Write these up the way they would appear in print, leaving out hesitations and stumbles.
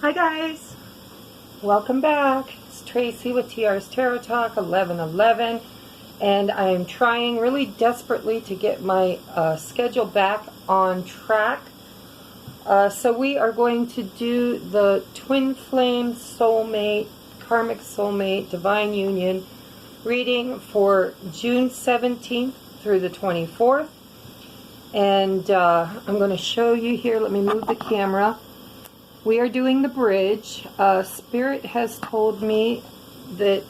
Hi guys, welcome back. It's Tracy with TR's Tarot Talk 1111, and I am trying really desperately to get my schedule back on track. So we are going to do the Twin Flame Soulmate, Karmic Soulmate, Divine Union reading for June 17th through the 24th. And I'm going to show you here. Let me move the camera. We are doing the bridge. Spirit has told me that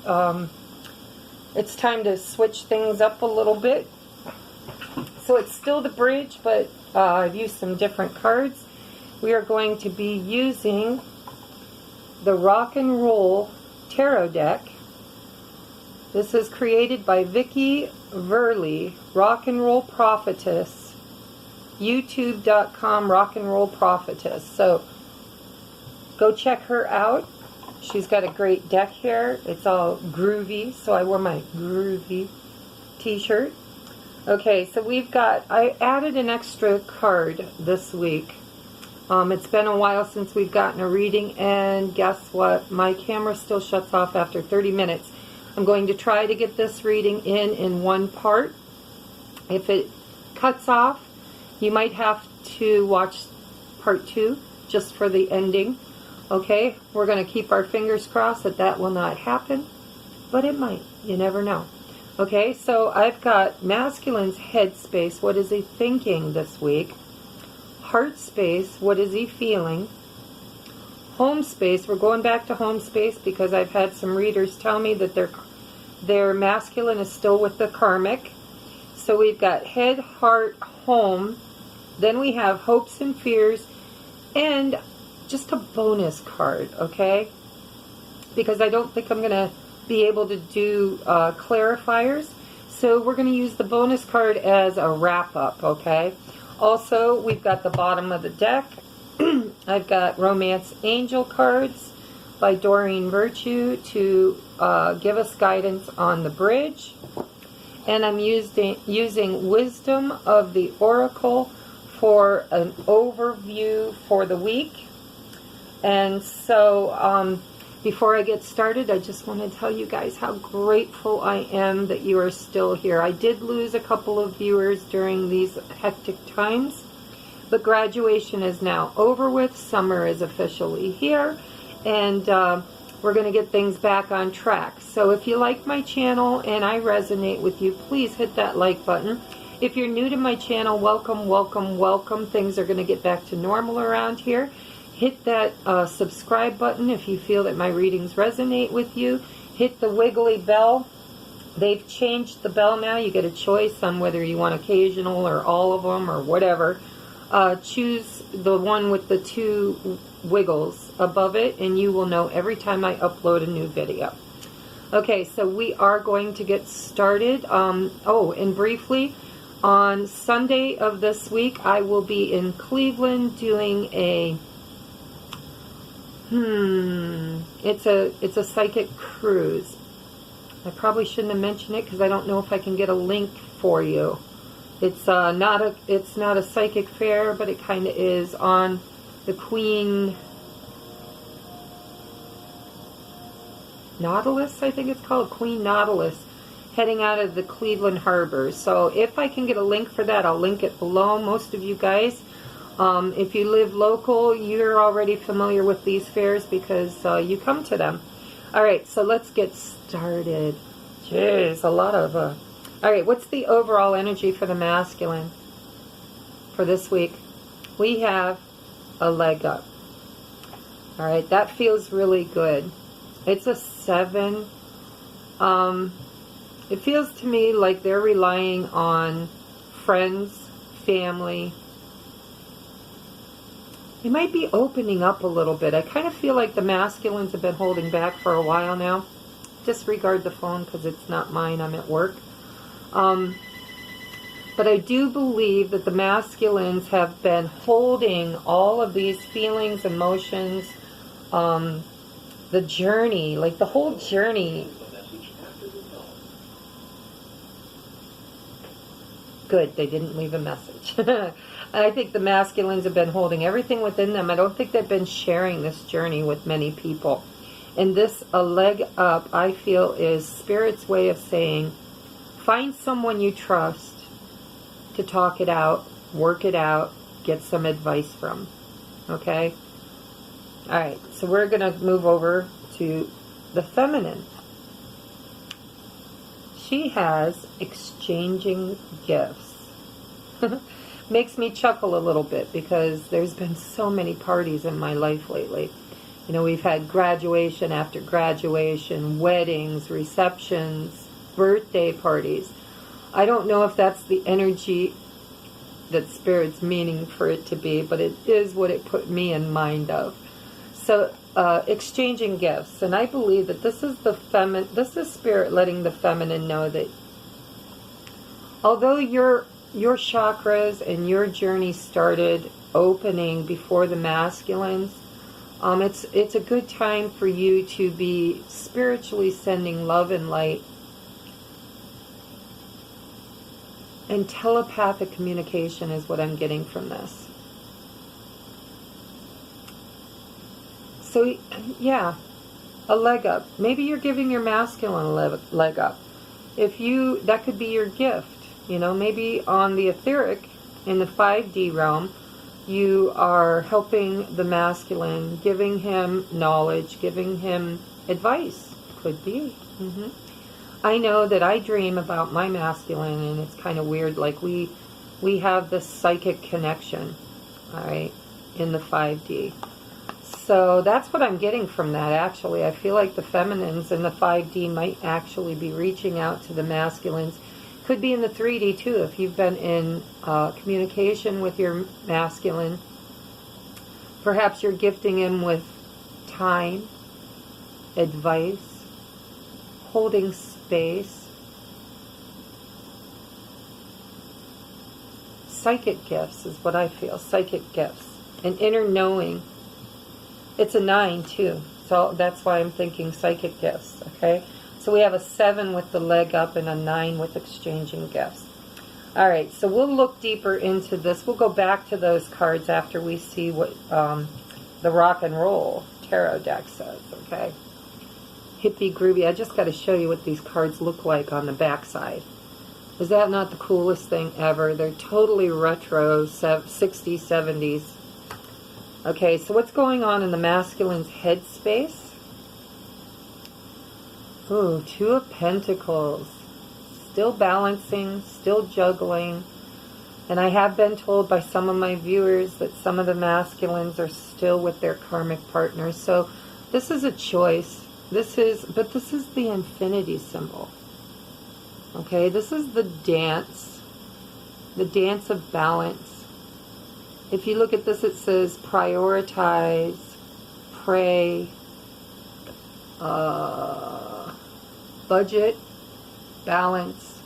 it's time to switch things up a little bit. So it's still the bridge, but I've used some different cards. We are going to be using the Rock and Roll Tarot deck. This is created by Vicki Verley, Rock and Roll Prophetess, youtube.com Rock and Roll Prophetess. So go check her out. She's got a great deck here. It's all groovy, so I wore my groovy t-shirt. Okay, so I added an extra card this week. It's been a while since we've gotten a reading, and guess what? My camera still shuts off after 30 minutes. I'm going to try to get this reading in one part. If it cuts off, you might have to watch part 2 just for the ending. Okay, we're going to keep our fingers crossed that that will not happen, but it might. You never know. Okay, so I've got masculine's head space. What is he thinking this week? Heart space. What is he feeling? Home space. We're going back to home space because I've had some readers tell me that their masculine is still with the karmic. So we've got head, heart, home. Then we have hopes and fears, and just a bonus card, okay? Because I don't think I'm going to be able to do clarifiers. So we're going to use the bonus card as a wrap-up, okay? Also, we've got the bottom of the deck. I've got Romance Angel cards by Doreen Virtue to give us guidance on the bridge. And I'm using Wisdom of the Oracle for an overview for the week. And so before I get started, I just want to tell you guys how grateful I am that you are still here. I did lose a couple of viewers during these hectic times, but graduation is now over with. Summer is officially here, and we're going to get things back on track. So if you like my channel and I resonate with you, please hit that like button. If you're new to my channel, welcome, welcome, welcome. Things are going to get back to normal around here. Hit that subscribe button if you feel that my readings resonate with you. Hit the wiggly bell. They've changed the bell now. You get a choice on whether you want occasional or all of them or whatever. Choose the one with the 2 wiggles above it, and you will know every time I upload a new video. Okay, so we are going to get started. Oh, and briefly, on Sunday of this week, I will be in Cleveland doing a it's a psychic cruise. I probably shouldn't have mentioned it because I don't know if I can get a link for you. It's not a psychic fair, but it kind of is on the Queen Nautilus, I think it's called, Queen Nautilus, heading out of the Cleveland Harbor. So if I can get a link for that, I'll link it below. Most of you guys, if you live local, you're already familiar with these fairs because you come to them. All right, so let's get started. Jeez, a lot of... All right, what's the overall energy for the masculine for this week? We have a leg up. All right, that feels really good. It's a 7. It feels to me like they're relying on friends, family. They might be opening up a little bit. I kind of feel like the masculines have been holding back for a while now. Disregard the phone because it's not mine. I'm at work. But I do believe that the masculines have been holding all of these feelings, emotions, the journey, like the whole journey Good, they didn't leave a message. I think the masculines have been holding everything within them. I don't think they've been sharing this journey with many people. And this, a leg up, I feel is Spirit's way of saying, find someone you trust to talk it out, work it out, get some advice from. Okay? Alright, so we're going to move over to the feminine. She has exchanging gifts. Makes me chuckle a little bit because there's been so many parties in my life lately. You know, we've had graduation after graduation, weddings, receptions, birthday parties. I don't know if that's the energy that Spirit's meaning for it to be, but it is what it put me in mind of. So, exchanging gifts, and I believe that this is this is Spirit letting the feminine know that although your chakras and your journey started opening before the masculines, it's a good time for you to be spiritually sending love and light and telepathic communication is what I'm getting from this. So, yeah, a leg up. Maybe you're giving your masculine a leg up. That could be your gift. You know, maybe on the etheric, in the 5D realm, you are helping the masculine, giving him knowledge, giving him advice. Could be. I know that I dream about my masculine, and it's kind of weird. Like we have this psychic connection, all right, in the 5D. So that's what I'm getting from that, actually. I feel like the feminines in the 5D might actually be reaching out to the masculines. Could be in the 3D, too, if you've been in communication with your masculine. Perhaps you're gifting him with time, advice, holding space. Psychic gifts is what I feel, psychic gifts. An inner knowing. It's a 9, too, so that's why I'm thinking psychic gifts, okay? So we have a 7 with the leg up and a 9 with exchanging gifts. All right, so we'll look deeper into this. We'll go back to those cards after we see what the rock and roll tarot deck says, okay? Hippie, groovy. I just got to show you what these cards look like on the backside. Is that not the coolest thing ever? They're totally retro, 60s, 70s. Okay, so what's going on in the masculine's headspace? Ooh, 2 of Pentacles. Still balancing, still juggling. And I have been told by some of my viewers that some of the masculines are still with their karmic partners. So this is a choice. But this is the infinity symbol. Okay, this is the dance of balance. If you look at this, it says prioritize, pray, budget, balance,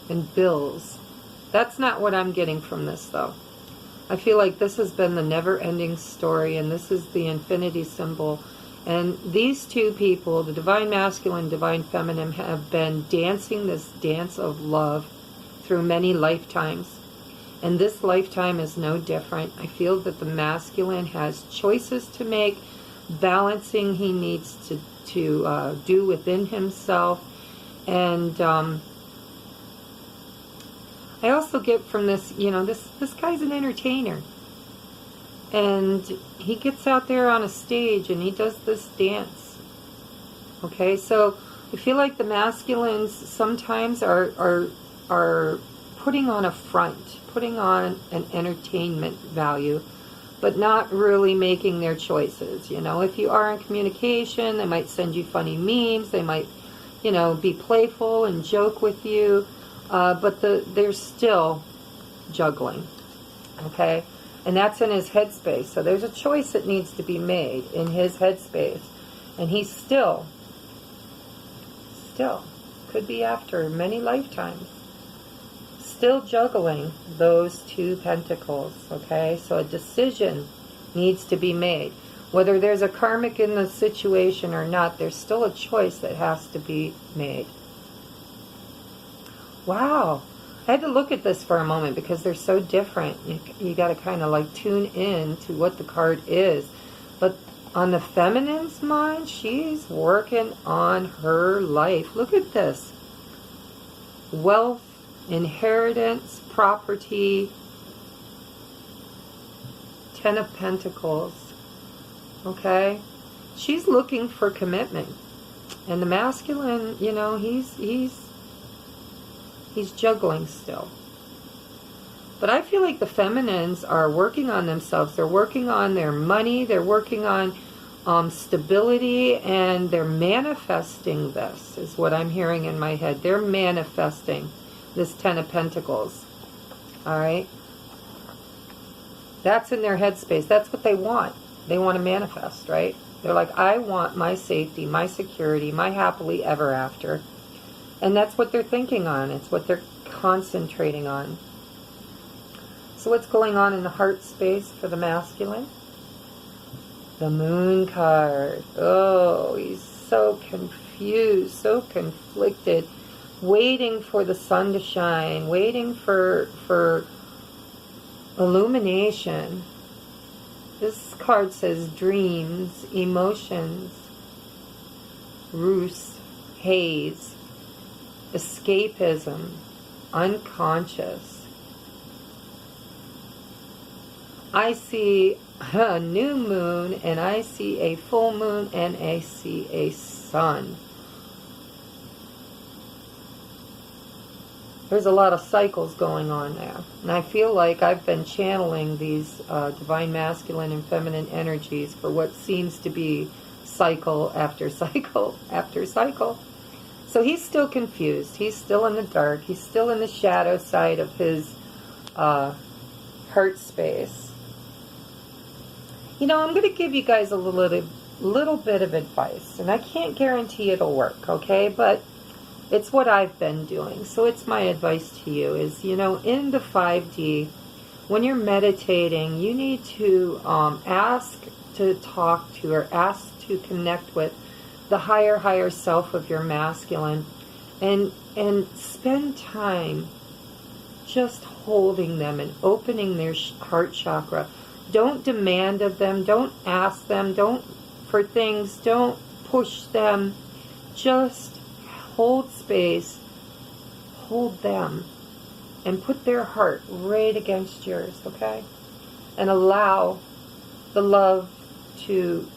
and bills. That's not what I'm getting from this, though. I feel like this has been the never-ending story, and this is the infinity symbol. And these two people, the divine masculine, divine feminine, have been dancing this dance of love through many lifetimes. And this lifetime is no different. I feel that the masculine has choices to make, balancing he needs to do within himself. And I also get from this, you know, this guy's an entertainer. And he gets out there on a stage and he does this dance. Okay, so I feel like the masculines sometimes are putting on a front, putting on an entertainment value, but not really making their choices. You know, if you are in communication, they might send you funny memes, they might, you know, be playful and joke with you, but they're still juggling, okay? And that's in his headspace. So there's a choice that needs to be made in his headspace. And he's still, could be after many lifetimes, still juggling those 2 pentacles, okay? So a decision needs to be made. Whether there's a karmic in the situation or not, there's still a choice that has to be made. Wow. I had to look at this for a moment because they're so different. You got to kind of like tune in to what the card is. But on the feminine's mind, she's working on her life. Look at this. Wealth, inheritance, property, 10 of Pentacles. Okay? She's looking for commitment. And the masculine, you know, he's juggling still. But I feel like the feminines are working on themselves. They're working on their money. They're working on stability. And they're manifesting this, is what I'm hearing in my head. They're manifesting this 10 of Pentacles. All right? That's in their headspace. That's what they want. They want to manifest, right? They're like, I want my safety, my security, my happily ever after. And that's what they're thinking on. It's what they're concentrating on. So what's going on in the heart space for the masculine? The Moon card. Oh, he's so confused, so conflicted, waiting for the sun to shine, waiting for illumination. This card says dreams, emotions, ruse, haze, escapism, unconscious. I see a new moon, and I see a full moon, and I see a sun. There's a lot of cycles going on there. And I feel like I've been channeling these divine masculine and feminine energies for what seems to be cycle after cycle after cycle. So he's still confused. He's still in the dark. He's still in the shadow side of his heart space. You know, I'm going to give you guys a little bit of advice. And I can't guarantee it'll work, okay? But it's what I've been doing. So it's my advice to you is, you know, in the 5D, when you're meditating, you need to ask to talk to or ask to connect with the higher self of your masculine, and spend time just holding them and opening their heart chakra. Don't demand of them. Don't ask them. For things. Don't push them. Just hold space, hold them, and put their heart right against yours, okay? And allow the love to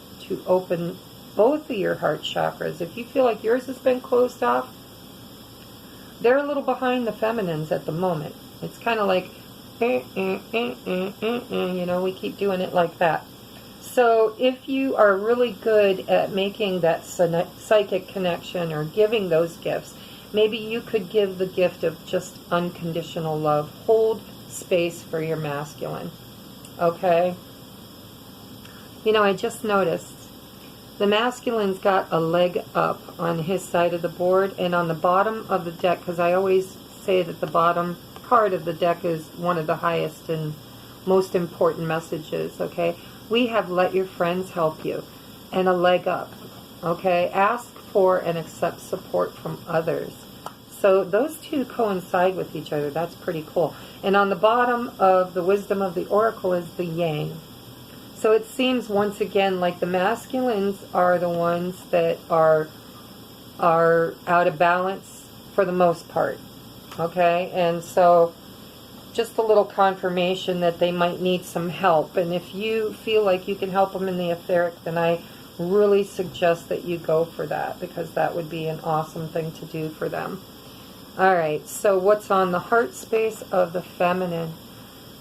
open both of your heart chakras. If you feel like yours has been closed off, they're a little behind the feminines at the moment. It's kind of like, you know, we keep doing it like that. So if you are really good at making that psychic connection or giving those gifts, maybe you could give the gift of just unconditional love. Hold space for your masculine. Okay? You know, I just noticed the masculine's got a leg up on his side of the board, and on the bottom of the deck, because I always say that the bottom part of the deck is one of the highest and most important messages, okay? We have let your friends help you, and a leg up, okay? Ask for and accept support from others. So those two coincide with each other. That's pretty cool. And on the bottom of the wisdom of the oracle is the yang. So it seems once again like the masculines are the ones that are out of balance for the most part, okay? And so just a little confirmation that they might need some help. And if you feel like you can help them in the etheric, then I really suggest that you go for that, because that would be an awesome thing to do for them. All right, so what's on the heart space of the feminine?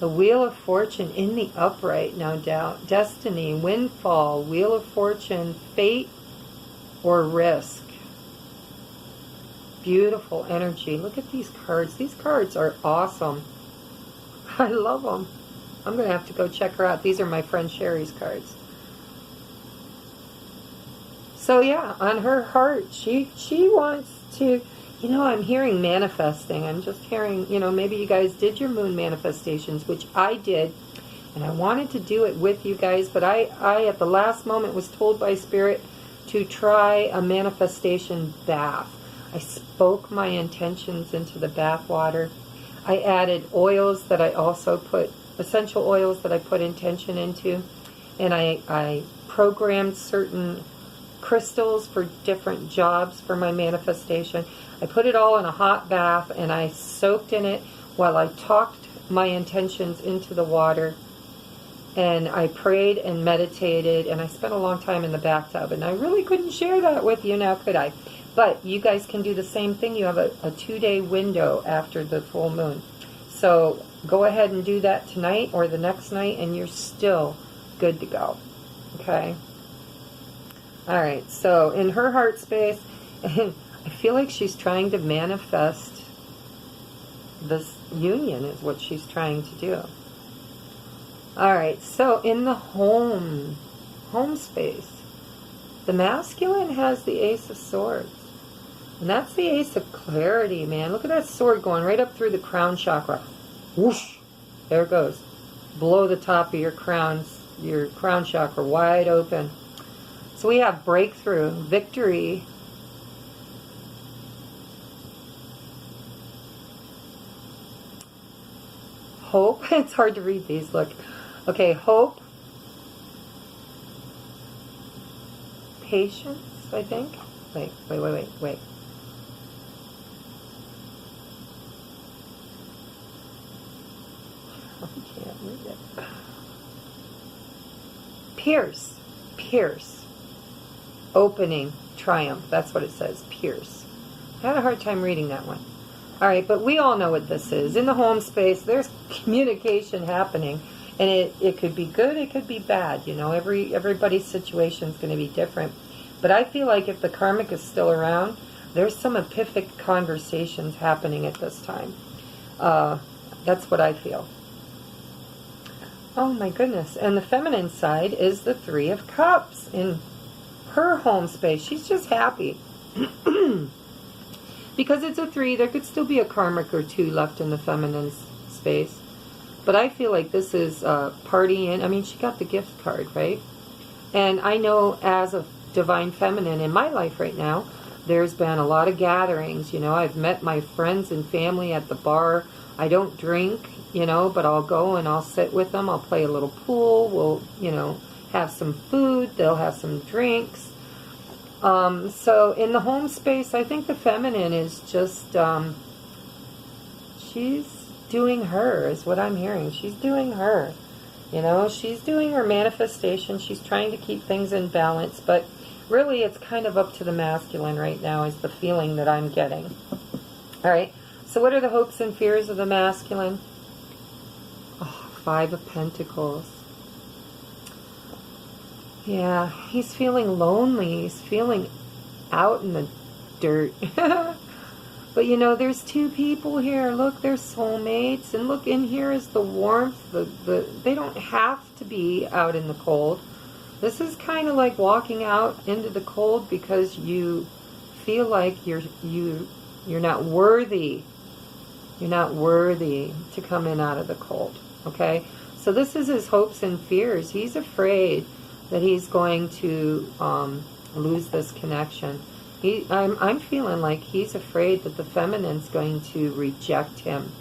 The Wheel of Fortune in the upright, no doubt. Destiny, windfall, Wheel of Fortune, fate, or risk. Beautiful energy. Look at these cards. These cards are awesome. I love them. I'm going to have to go check her out. These are my friend Sherry's cards. So yeah, on her heart, she wants to, you know, I'm hearing manifesting. I'm just hearing, you know, maybe you guys did your moon manifestations, which I did. And I wanted to do it with you guys, but I at the last moment was told by Spirit to try a manifestation bath. I spoke my intentions into the bath water. I added oils that I also put, essential oils that I put intention into. And I programmed certain crystals for different jobs for my manifestation. I put it all in a hot bath and I soaked in it while I talked my intentions into the water. And I prayed and meditated, and I spent a long time in the bathtub. And I really couldn't share that with you now, could I? But you guys can do the same thing. You have a 2-day window after the full moon. So go ahead and do that tonight or the next night, and you're still good to go. Okay? All right. So in her heart space, I feel like she's trying to manifest this union is what she's trying to do. All right, so in the home space, the masculine has the Ace of Swords. And that's the Ace of Clarity, man. Look at that sword going right up through the crown chakra. Whoosh! There it goes. Below the top of your crown chakra, wide open. So we have breakthrough, victory, hope. It's hard to read these, look. Okay, hope, patience, I think. Wait. I can't read it. Pierce. Opening, triumph. That's what it says, pierce. I had a hard time reading that one. All right, but we all know what this is. In the home space, there's communication happening. And it could be good, it could be bad. You know, everybody's situation is going to be different. But I feel like if the karmic is still around, there's some epiphanic conversations happening at this time. That's what I feel. Oh my goodness. And the feminine side is the Three of Cups in her home space. She's just happy. Because it's a 3, there could still be a karmic or 2 left in the feminine space. But I feel like this is partying. I mean, she got the gift card, right? And I know as a divine feminine in my life right now, there's been a lot of gatherings. You know, I've met my friends and family at the bar. I don't drink, you know, but I'll go and I'll sit with them. I'll play a little pool. We'll, you know, have some food. They'll have some drinks. So in the home space, I think the feminine is just, she's doing her, is what I'm hearing. She's doing her. You know, she's doing her manifestation. She's trying to keep things in balance. But really, it's kind of up to the masculine right now is the feeling that I'm getting. All right. So what are the hopes and fears of the masculine? Oh, 5 of Pentacles. Yeah, he's feeling lonely. He's feeling out in the dirt. But, you know, there's 2 people here. Look, they're soulmates. And look, in here is the warmth. They don't have to be out in the cold. This is kind of like walking out into the cold because you feel like you're not worthy. You're not worthy to come in out of the cold. Okay? So this is his hopes and fears. He's afraid that he's going to lose this connection. I'm feeling like he's afraid that the feminine's going to reject him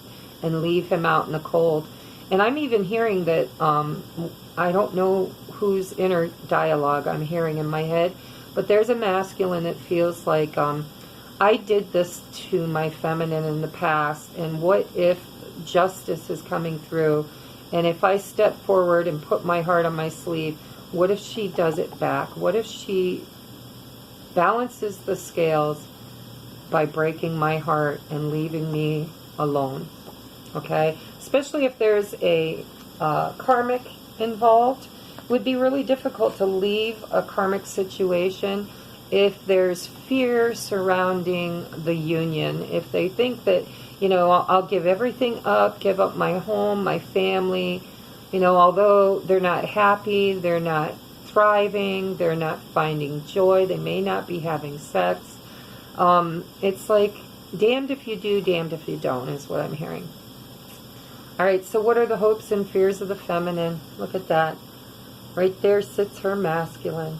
and leave him out in the cold. And I'm even hearing that, I don't know whose inner dialogue I'm hearing in my head, but there's a masculine that feels like, I did this to my feminine in the past, and what if justice is coming through, and if I step forward and put my heart on my sleeve, what if she does it back? What if she balances the scales by breaking my heart and leaving me alone? Okay? Especially if there's a karmic involved. It would be really difficult to leave a karmic situation if there's fear surrounding the union. If they think that, you know, I'll give everything up, give up my home, my family, you know, although they're not happy, they're not thriving, they're not finding joy, they may not be having sex. It's like, damned if you do, damned if you don't, is what I'm hearing. All right, so what are the hopes and fears of the feminine? Look at that. Right there sits her masculine.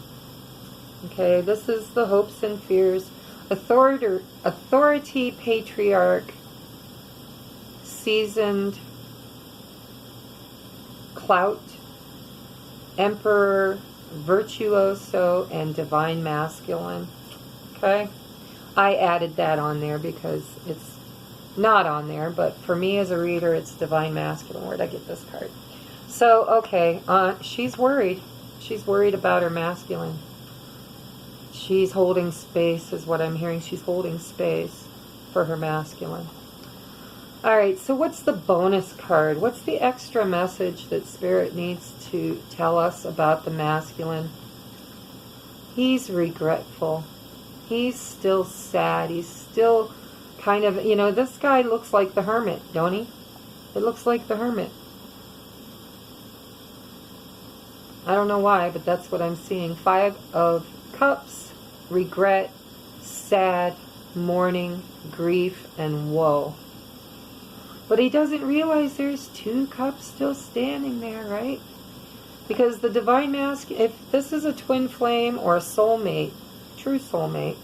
Okay, this is the hopes and fears authority, patriarch, seasoned, clout, emperor, virtuoso, and divine masculine. Okay? I added that on there because it's not on there, but for me as a reader, it's divine masculine. Where'd I get this card? So, okay, she's worried. She's worried about her masculine. She's holding space is what I'm hearing. She's holding space for her masculine. All right, so what's the bonus card? What's the extra message that Spirit needs to tell us about the masculine? He's regretful. He's still sad. He's still kind of, you know, this guy looks like the Hermit, don't he? It looks like the Hermit. I don't know why, but that's what I'm seeing. 5 of Cups, regret, sad, mourning, grief, and woe. But he doesn't realize there's 2 cups still standing there, right? Because the divine masculine, if this is a twin flame or a soulmate, true soulmate,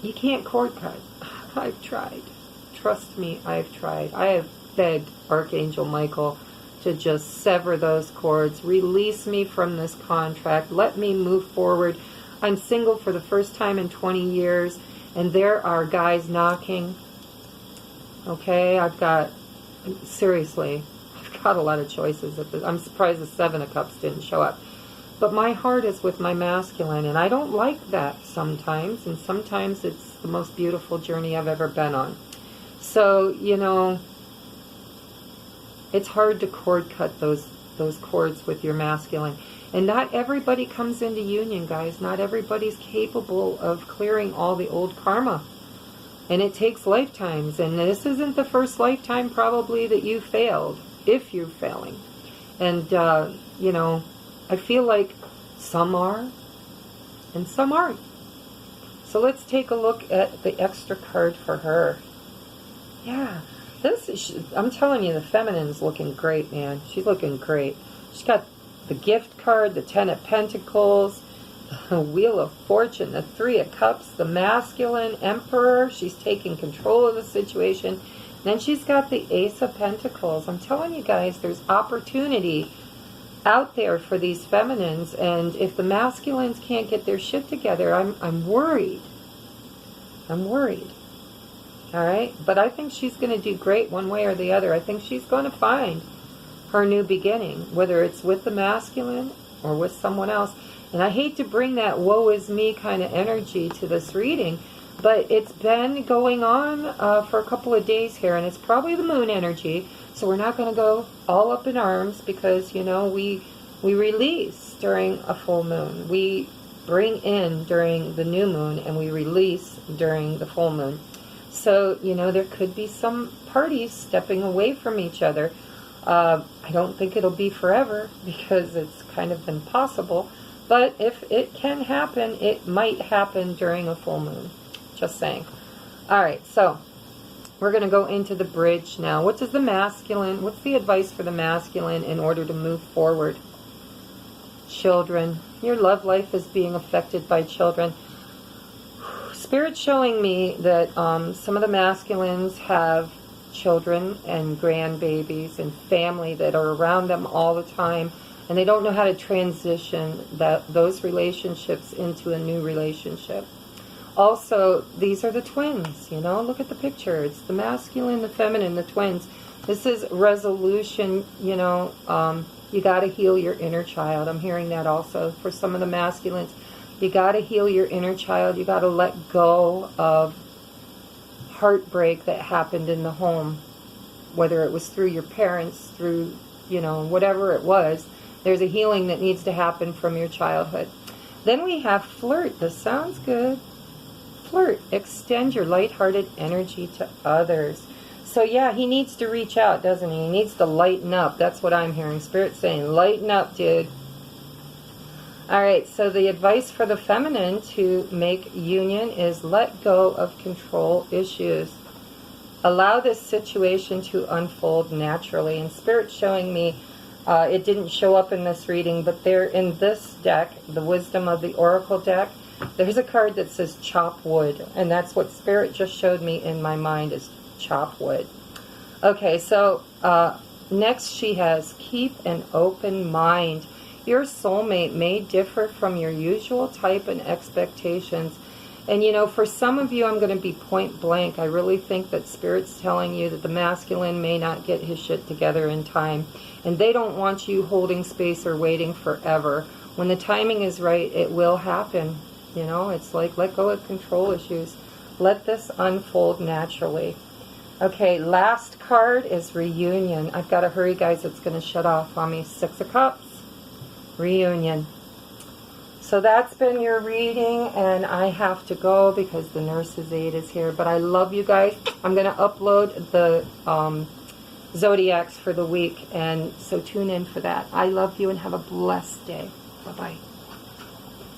you can't cord cut. I've tried. Trust me, I've tried. I have begged Archangel Michael to just sever those cords, release me from this contract, let me move forward. I'm single for the first time in 20 years, and there are guys knocking. Okay, I've got, seriously, I've got a lot of choices. I'm surprised the 7 of Cups didn't show up. But my heart is with my masculine, and I don't like that sometimes, and sometimes it's the most beautiful journey I've ever been on. So, you know, it's hard to cord cut those cords with your masculine. And not everybody comes into union, guys. Not everybody's capable of clearing all the old karma. And it takes lifetimes. And this isn't the first lifetime probably that you failed, if you're failing. And, you know, I feel like some are and some aren't. So let's take a look at the extra card for her. Yeah. This is, I'm telling you, the feminine's looking great, man. She's looking great. She's got the gift card, the 10 of Pentacles, the Wheel of Fortune, the 3 of Cups, the masculine emperor. She's taking control of the situation. Then she's got the Ace of Pentacles. I'm telling you guys, there's opportunity out there for these feminines, and if the masculines can't get their shit together, I'm worried. I'm worried. All right, but I think she's going to do great one way or the other. I think she's going to find her new beginning, whether it's with the masculine or with someone else. And I hate to bring that woe is me kind of energy to this reading, but it's been going on for a couple of days here, and it's probably the moon energy. So we're not going to go all up in arms because, you know, we release during a full moon. We bring in during the new moon, and we release during the full moon. So, you know, there could be some parties stepping away from each other. I don't think it'll be forever because it's kind of impossible. But if it can happen, it might happen during a full moon. Just saying. All right, so we're going to go into the bridge now. What does the masculine, what's the advice for the masculine in order to move forward? Children. Your love life is being affected by children. Spirit's showing me that some of the masculines have children and grandbabies and family that are around them all the time, and they don't know how to transition those relationships into a new relationship. Also, these are the twins, you know, look at the picture. It's the masculine, the feminine, the twins. This is resolution, you know, you got to heal your inner child. I'm hearing that also for some of the masculines. You got to heal your inner child. You got to let go of heartbreak that happened in the home, whether it was through your parents, through, you know, whatever it was. There's a healing that needs to happen from your childhood. Then we have flirt. This sounds good. Flirt. Extend your lighthearted energy to others. So yeah, he needs to reach out, doesn't he? He needs to lighten up. That's what I'm hearing. Spirit saying, lighten up, dude. All right, so the advice for the feminine to make union is let go of control issues. Allow this situation to unfold naturally. And Spirit's showing me It didn't show up in this reading, but there in this deck, the Wisdom of the Oracle deck, there's a card that says chop wood, and that's what Spirit just showed me in my mind is chop wood. Okay, so next she has keep an open mind. Your soulmate may differ from your usual type and expectations. And you know, for some of you, I'm going to be point blank. I really think that Spirit's telling you that the masculine may not get his shit together in time. And they don't want you holding space or waiting forever. When the timing is right, it will happen. You know, it's like let go of control issues. Let this unfold naturally. Okay, last card is reunion. I've got to hurry, guys. It's going to shut off on me. 6 of Cups. Reunion. So that's been your reading, and I have to go because the nurse's aide is here. But I love you guys. I'm going to upload the zodiacs for the week, and so tune in for that. I love you and have a blessed day. Bye-bye.